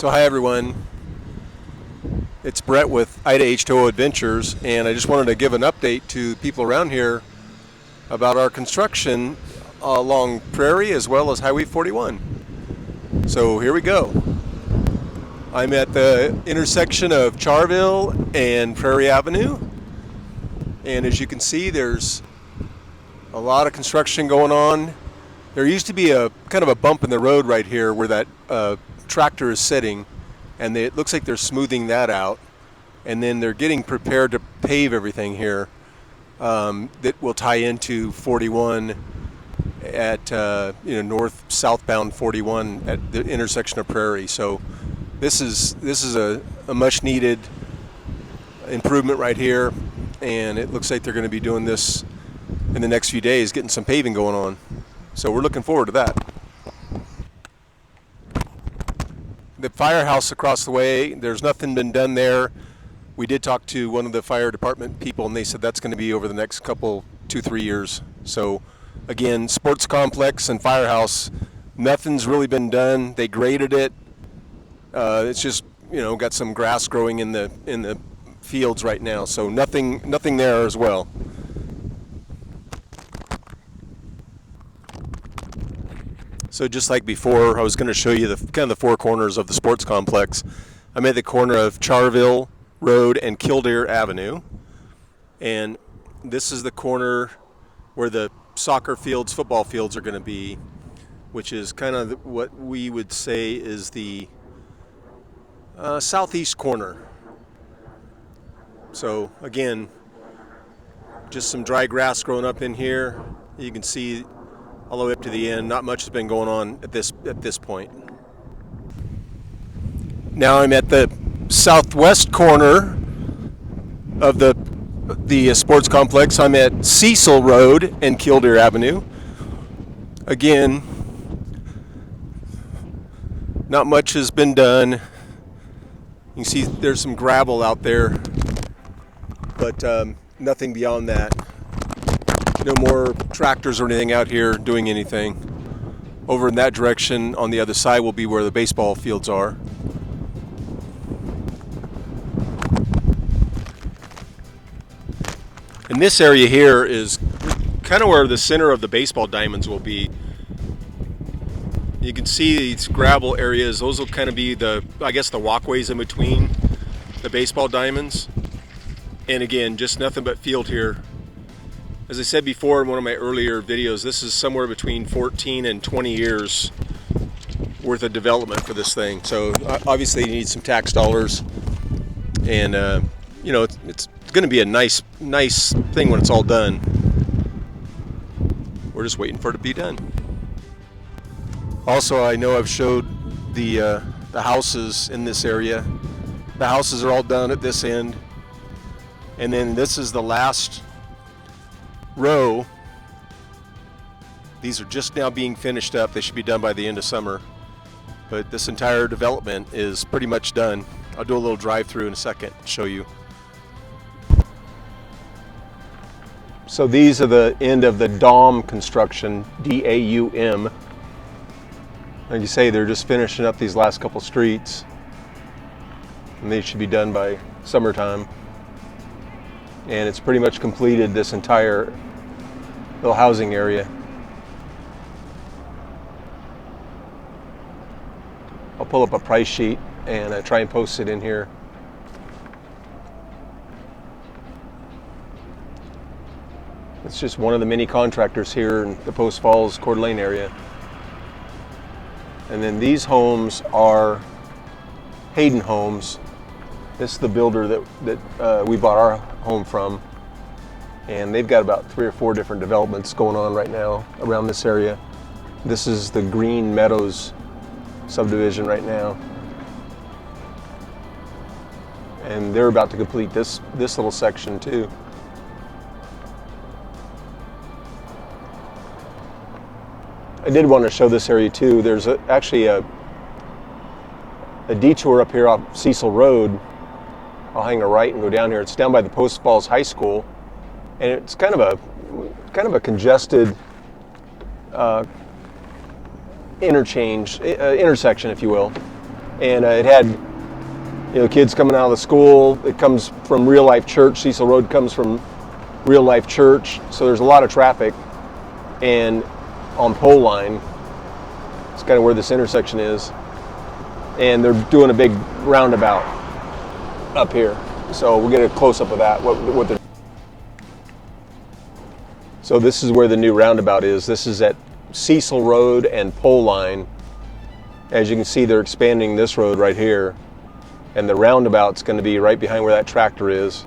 So hi everyone, it's Brett with Ida H2O Adventures, and I just wanted to give an update to people around here about our construction along Prairie as well as Highway 41. So here we go. I'm at the intersection of Charville and Prairie Avenue, and as you can see there's a lot of construction going on. There used to be a kind of a bump in the road right here where that tractor is sitting, and it looks like they're smoothing that out, and then they're getting prepared to pave everything here that will tie into 41 at north southbound 41 at the intersection of Prairie. So this is a much needed improvement right here, and it looks like they're going to be doing this in the next few days, getting some paving going on. So we're looking forward to that. The firehouse across the way, there's nothing been done there. We did talk to one of the fire department people, and they said that's going to be over the next couple, 2-3 years. So again, sports complex and firehouse, nothing's really been done. They graded it. It's just, got some grass growing in the fields right now. So nothing there as well. So just like before, I was going to show you the four corners of the sports complex. I'm at the corner of Charville Road and Kildare Avenue, and this is the corner where the soccer fields, football fields are going to be, which is kind of what we would say is the southeast corner. So again, just some dry grass growing up in here. You can see all the way up to the end. Not much has been going on at this point. Now I'm at the southwest corner of the sports complex. I'm at Cecil Road and Kildare Avenue. Again, not much has been done. You can see there's some gravel out there, but nothing beyond that. No more tractors or anything out here doing anything. Over in that direction on the other side will be where the baseball fields are. And this area here is kind of where the center of the baseball diamonds will be. You can see these gravel areas. Those will kind of be the walkways in between the baseball diamonds. And again, just nothing but field here. As I said before in one of my earlier videos, this is somewhere between 14 and 20 years worth of development for this thing. So obviously you need some tax dollars, and it's going to be a nice thing when it's all done. We're just waiting for it to be done. Also, I know I've showed the houses in this area. The houses are all done at this end, and then this is the last row. These are just now being finished up. They should be done by the end of summer, but this entire development is pretty much done. I'll do a little drive through in a second to show you. So these are the end of the DAUM construction, D-A-U-M. Like you say, they're just finishing up these last couple streets, and they should be done by summertime. And it's pretty much completed this entire little housing area. I'll pull up a price sheet and try and post it in here. It's just one of the many contractors here in the Post Falls, Coeur d'Alene area. And then these homes are Hayden Homes. This is the builder that we bought our home from, and they've got about 3 or 4 different developments going on right now around this area. This is the Green Meadows subdivision right now, and they're about to complete this little section too. I did want to show this area too. There's actually a detour up here off Cecil Road. I'll hang a right and go down here. It's down by the Post Falls High School, and it's kind of a congested intersection, if you will. And it had, kids coming out of the school. It comes from Real Life Church. Cecil Road comes from Real Life Church. So there's a lot of traffic. And on pole line, it's kind of where this intersection is. And they're doing a big roundabout up here. So we'll get a close-up of that. What they're. So this is where the new roundabout is. This is at Cecil Road and pole line. As you can see, they're expanding this road right here. And the roundabout's going to be right behind where that tractor is.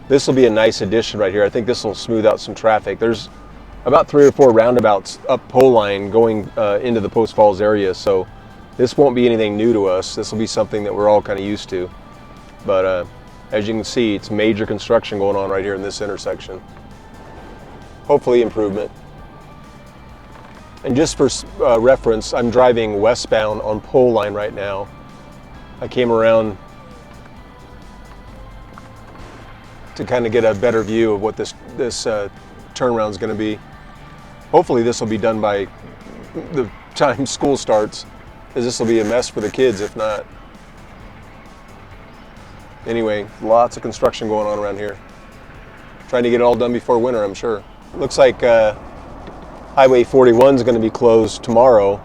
This will be a nice addition right here. I think this will smooth out some traffic. There's about 3 or 4 roundabouts up pole line going into the Post Falls area. So this won't be anything new to us. This will be something that we're all kind of used to. But as you can see, it's major construction going on right here in this intersection. Hopefully improvement. And just for reference, I'm driving westbound on pole line right now. I came around to kind of get a better view of what this turnaround is going to be. Hopefully this will be done by the time school starts, because this will be a mess for the kids if not. Anyway, lots of construction going on around here. Trying to get it all done before winter, I'm sure. Looks like Highway 41 is going to be closed tomorrow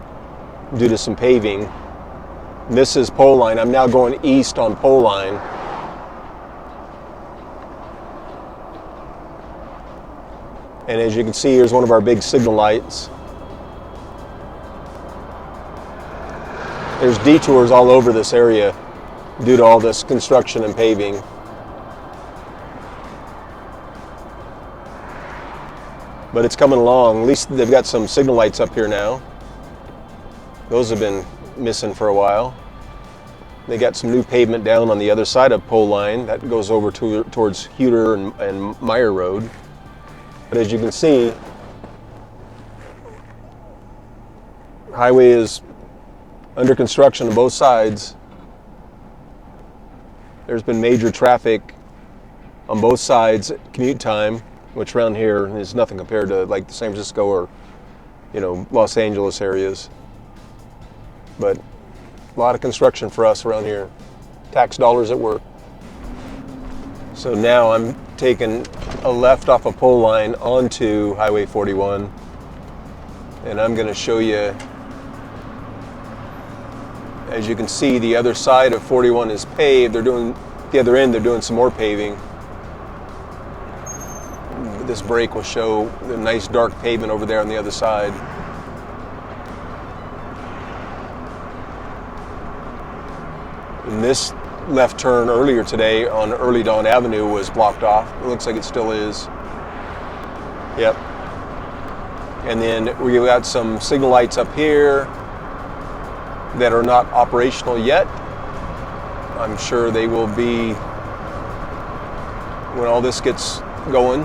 due to some paving. And this is pole line. I'm now going east on pole line. And as you can see, here's one of our big signal lights. There's detours all over this area due to all this construction and paving. But it's coming along. At least they've got some signal lights up here now. Those have been missing for a while. They got some new pavement down on the other side of pole line that goes over towards Huter and Meyer Road. But as you can see, highway is under construction on both sides. There's been major traffic on both sides at commute time, which around here is nothing compared to like the San Francisco or Los Angeles areas. But a lot of construction for us around here. Tax dollars at work. So now I'm taking a left off a pole line onto Highway 41, and I'm going to show you. As you can see, the other side of 41 is paved. They're doing the other end. They're doing some more paving. This break will show the nice dark pavement over there on the other side. And this left turn earlier today on Early Dawn Avenue was blocked off. It looks like it still is. Yep. And then we got some signal lights up here that are not operational yet. I'm sure they will be when all this gets going.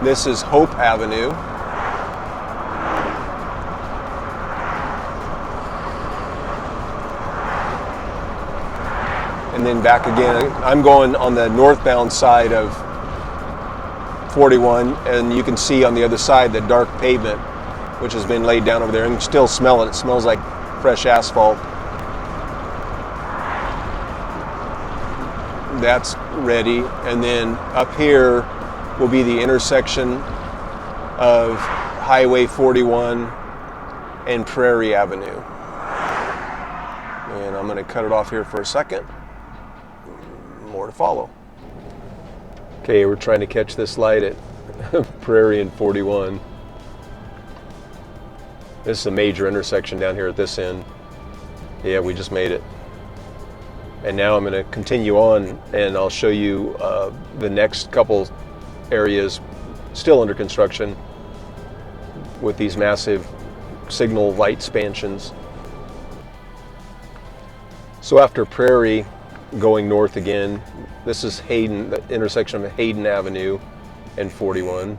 This is Hope Avenue. And then back again. I'm going on the northbound side of 41, and you can see on the other side the dark pavement which has been laid down over there, and you can still smell it. It smells like fresh asphalt. That's ready. And then up here will be the intersection of Highway 41 and Prairie Avenue. And I'm going to cut it off here for a second. More to follow. Okay, we're trying to catch this light at Prairie and 41. This is a major intersection down here at this end. Yeah, we just made it. And now I'm going to continue on, and I'll show you the next couple areas still under construction with these massive signal light expansions. So after Prairie, going north again, this is Hayden, the intersection of Hayden Avenue and 41.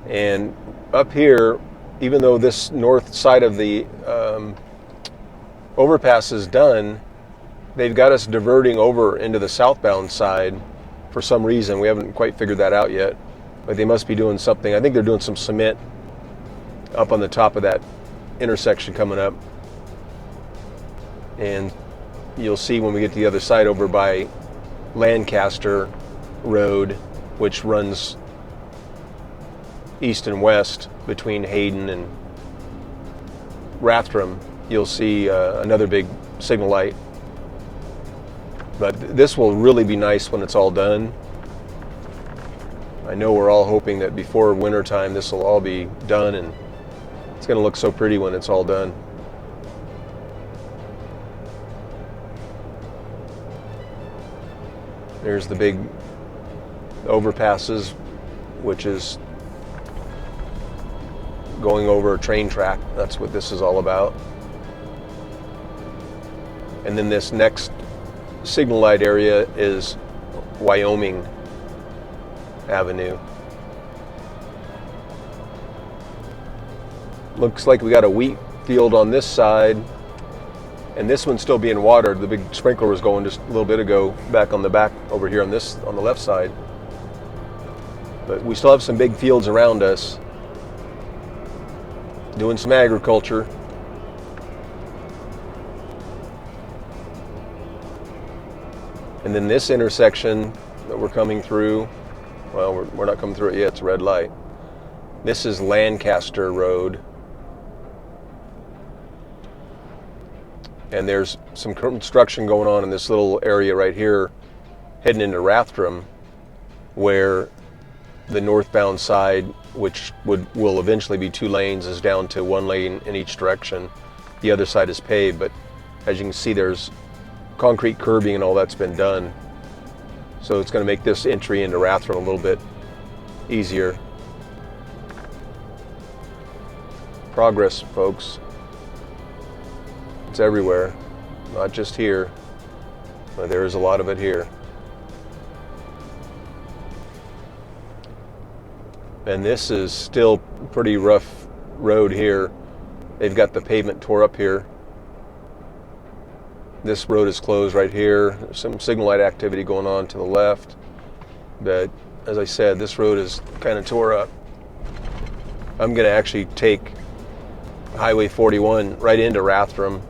And up here, even though this north side of the overpass is done, they've got us diverting over into the southbound side for some reason. We haven't quite figured that out yet, but they must be doing something. I think they're doing some cement up on the top of that intersection coming up. And you'll see when we get to the other side over by Lancaster Road, which runs east and west between Hayden and Rathdrum, you'll see another big signal light. But this will really be nice when it's all done. I know we're all hoping that before winter time this will all be done, and it's going to look so pretty when it's all done. There's the big overpasses, which is going over a train track. That's what this is all about. And then this next signal light area is Wyoming Avenue. Looks like we got a wheat field on this side, and this one's still being watered. The big sprinkler was going just a little bit ago back on the back over here on the left side. But we still have some big fields around us doing some agriculture. And then this intersection that we're coming through, well, we're not coming through it yet, it's a red light. This is Lancaster Road. And there's some construction going on in this little area right here, heading into Rathdrum, where the northbound side, which will eventually be 2 lanes, is down to 1 lane in each direction. The other side is paved, but as you can see, there's concrete curbing and all that's been done. So it's going to make this entry into Rathdrum a little bit easier. Progress, folks. It's everywhere, not just here, but there is a lot of it here. And this is still pretty rough road here. They've got the pavement tore up here. This road is closed right here. There's some signal light activity going on to the left. But as I said, this road is kind of tore up. I'm going to actually take Highway 41 right into Rathdrum,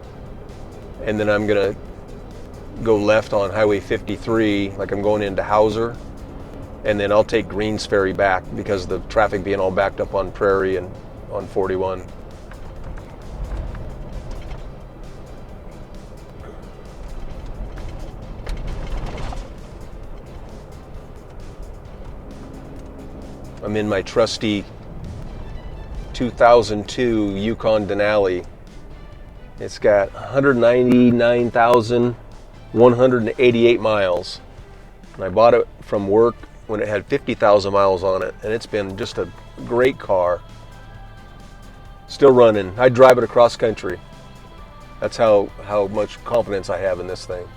and then I'm going to go left on Highway 53 like I'm going into Hauser, and then I'll take Greens Ferry back because of the traffic being all backed up on Prairie and on 41. I'm in my trusty 2002 Yukon Denali. It's got 199,188 miles. And I bought it from work when it had 50,000 miles on it, and it's been just a great car. Still running. I drive it across country. That's how much confidence I have in this thing.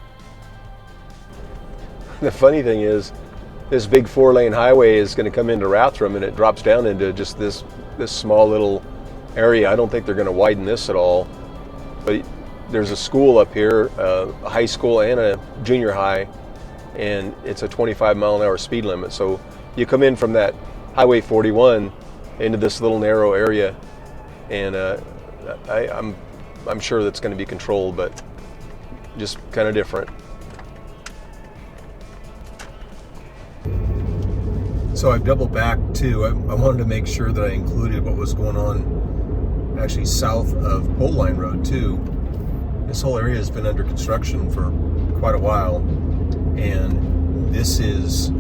The funny thing is, this big 4-lane highway is going to come into Rathdrum, and it drops down into just this small little area. I don't think they're going to widen this at all. But there's a school up here, a high school and a junior high, and it's a 25-mile-an-hour speed limit. So you come in from that Highway 41 into this little narrow area, and I'm sure that's going to be controlled, but just kind of different. So I've doubled back too. I wanted to make sure that I included what was going on actually south of Poleline Road too. This whole area has been under construction for quite a while, and this is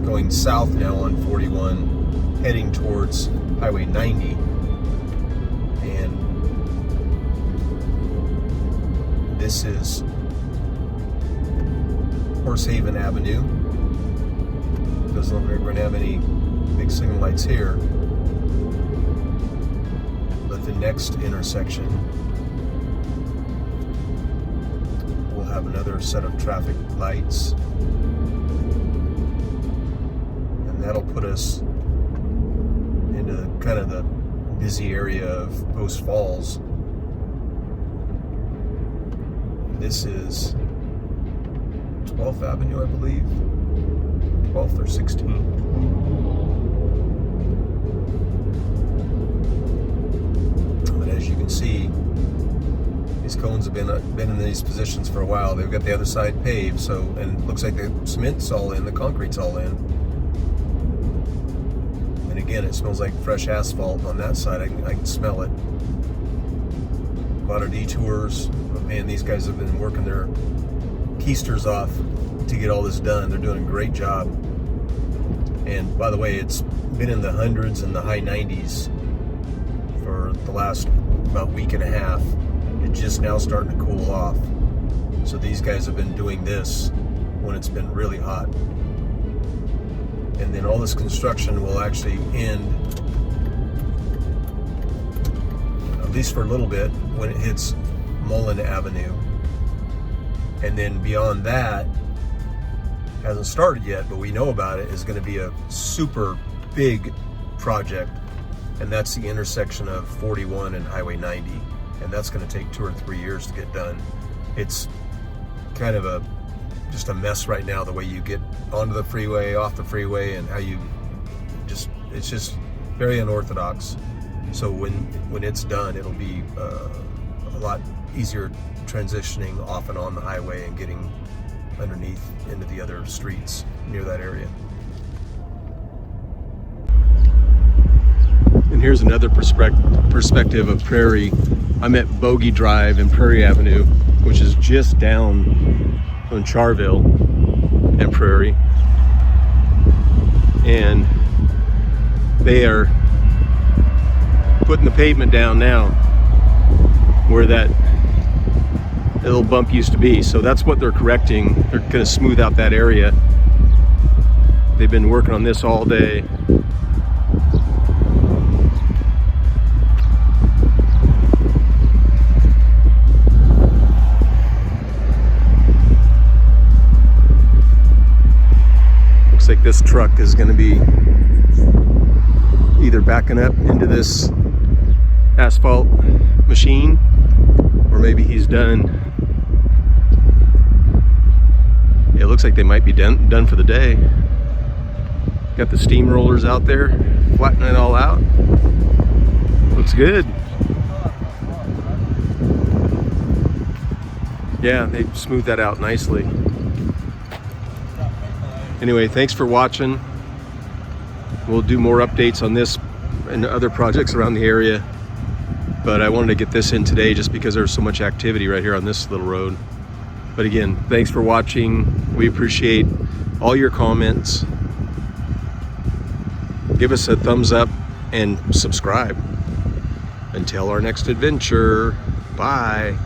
going south now on 41, heading towards Highway 90. And this is Horsehaven Avenue. Doesn't look like we're going to have any big signal lights here. But the next intersection will have another set of traffic lights. And that'll put us into kind of the busy area of Post Falls. This is 12th Avenue, I believe. 12th or 16th. But as you can see, These cones have been in these positions for a while. They've got the other side paved, so, and it looks like the cement's all in, the concrete's all in. And again, it smells like fresh asphalt on that side. I can smell it. A lot of detours. But man, these guys have been working their keisters off to get all this done. They're doing a great job. And by the way, it's been in the hundreds and the high 90s for the last about week and a half. It's just now starting to cool off. So these guys have been doing this when it's been really hot. And then all this construction will actually end, at least for a little bit, when it hits Mullen Avenue. And then beyond that, hasn't started yet, but we know about it, is going to be a super big project. And that's the intersection of 41 and Highway 90. And that's going to take 2 or 3 years to get done. It's kind of just a mess right now, the way you get onto the freeway, off the freeway, and how you it's just very unorthodox. So when it's done, it'll be a lot easier transitioning off and on the highway and getting underneath into the other streets near that area. And here's another perspective of Prairie. I'm at Bogey Drive and Prairie Avenue, which is just down on Charville and Prairie. And they are putting the pavement down now where that little bump used to be. So that's what they're correcting. They're going to smooth out that area. They've been working on this all day. Looks like this truck is going to be either backing up into this asphalt machine, or maybe he's done. It looks like they might be done for the day. Got the steamrollers out there, flattening it all out. Looks good. Yeah, they smoothed that out nicely. Anyway, thanks for watching. We'll do more updates on this and other projects around the area. But I wanted to get this in today just because there's so much activity right here on this little road. But again, thanks for watching. We appreciate all your comments. Give us a thumbs up and subscribe. Until our next adventure, bye.